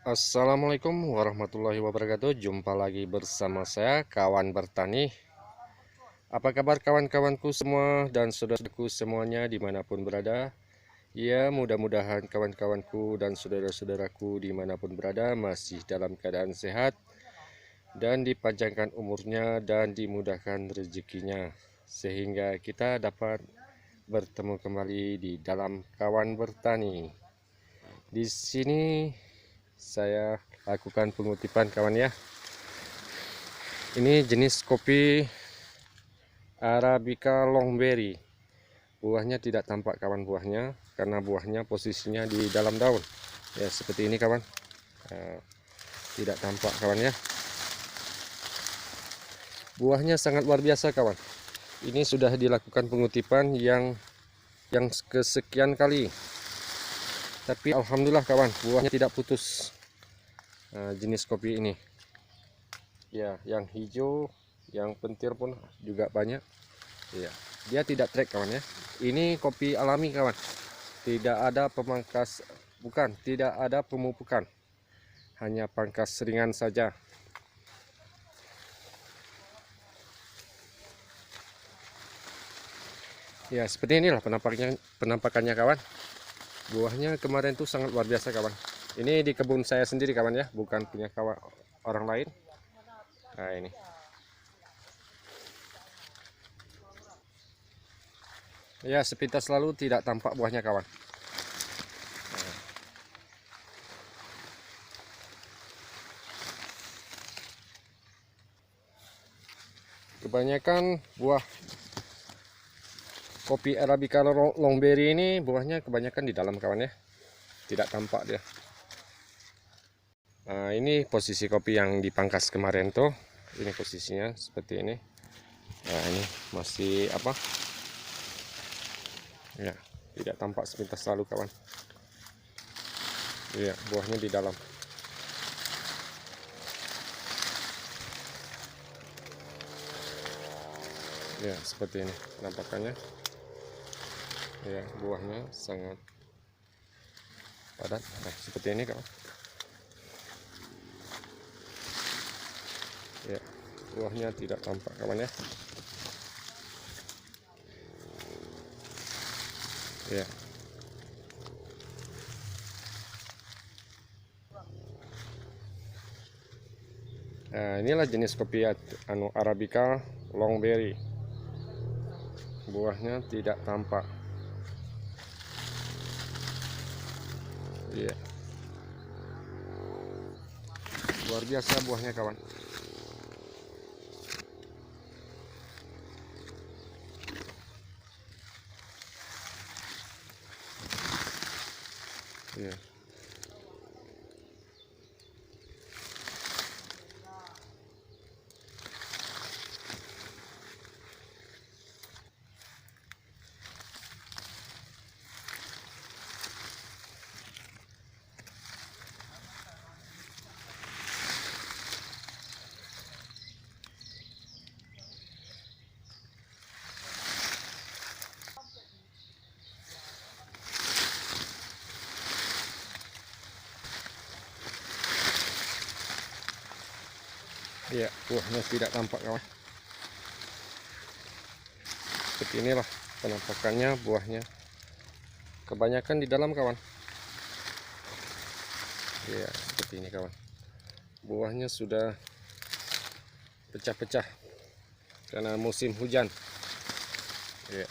Assalamualaikum warahmatullahi wabarakatuh. Jumpa lagi bersama saya, kawan bertani. Apa kabar kawan-kawanku semua dan saudaraku semuanya dimanapun berada? Ya, mudah-mudahan kawan-kawanku dan saudara-saudaraku dimanapun berada masih dalam keadaan sehat dan dipanjangkan umurnya dan dimudahkan rezekinya, sehingga kita dapat bertemu kembali di dalam kawan bertani. Di sini saya lakukan pengutipan kawan ya. Ini jenis kopi Arabica Longberry. Buahnya tidak tampak kawan, buahnya karena buahnya posisinya di dalam daun. Ya seperti ini kawan. Tidak tampak kawan ya. Buahnya sangat luar biasa kawan. Ini sudah dilakukan pengutipan yang kesekian kali. Tapi alhamdulillah kawan, buahnya tidak putus. Jenis kopi ini. Ya, yang hijau, yang pentil pun juga banyak. Ya, dia tidak trek kawan ya. Ini kopi alami kawan. Tidak ada pemangkas, tidak ada pemupukan. Hanya pangkas ringan saja. Ya, seperti inilah penampakannya kawan. Buahnya kemarin tuh sangat luar biasa kawan. Ini di kebun saya sendiri kawan ya, bukan punya kawan orang lain. Nah, ini. Ya, sepintas lalu tidak tampak buahnya kawan. Kebanyakan buah kopi Arabica Longberry ini buahnya kebanyakan di dalam kawan ya, tidak tampak dia. Nah, ini posisi kopi yang dipangkas kemarin tuh, ini posisinya seperti ini. Nah, ini masih apa ya, tidak tampak sepintas lalu kawan. Iya, buahnya di dalam. Ya, seperti ini penampakannya. Ya, buahnya sangat padat. Nah, seperti ini kawan. Ya, buahnya tidak tampak kawan ya. Ya. Nah, inilah jenis kopi Arabica Longberry. Buahnya tidak tampak. Iya. Luar biasa buahnya kawan. Iya. Iya, buahnya tidak tampak kawan. Seperti inilah penampakannya buahnya. Kebanyakan di dalam kawan. Iya, seperti ini kawan. Buahnya sudah pecah-pecah karena musim hujan. Iya.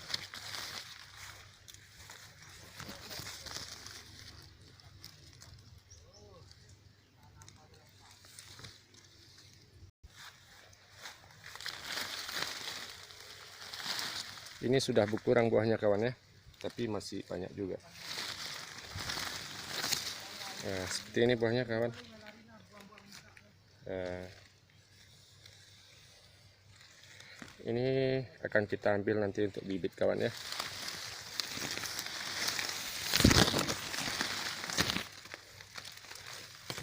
Ini sudah berkurang buahnya kawan ya, tapi masih banyak juga. Nah, seperti ini buahnya kawan. Nah, ini akan kita ambil nanti untuk bibit kawan ya.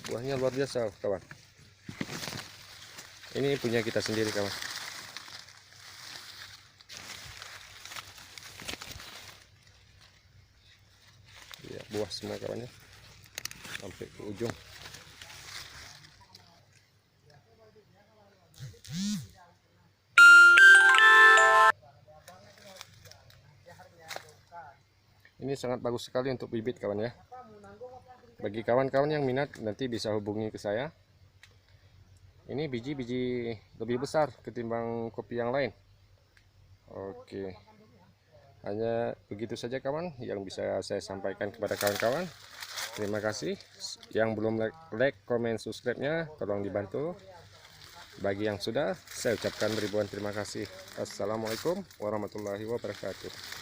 Buahnya luar biasa kawan. Ini punya kita sendiri kawan. Ya, buah semua kawan ya, sampai ke ujung. Ini sangat bagus sekali untuk bibit kawan ya. Bagi kawan-kawan yang minat nanti bisa hubungi ke saya. Ini biji-biji lebih besar ketimbang kopi yang lain. Oke. Hanya begitu saja kawan yang bisa saya sampaikan kepada kawan-kawan. Terima kasih. Yang belum like, comment, subscribe-nya tolong dibantu. Bagi yang sudah, saya ucapkan ribuan terima kasih. Assalamualaikum warahmatullahi wabarakatuh.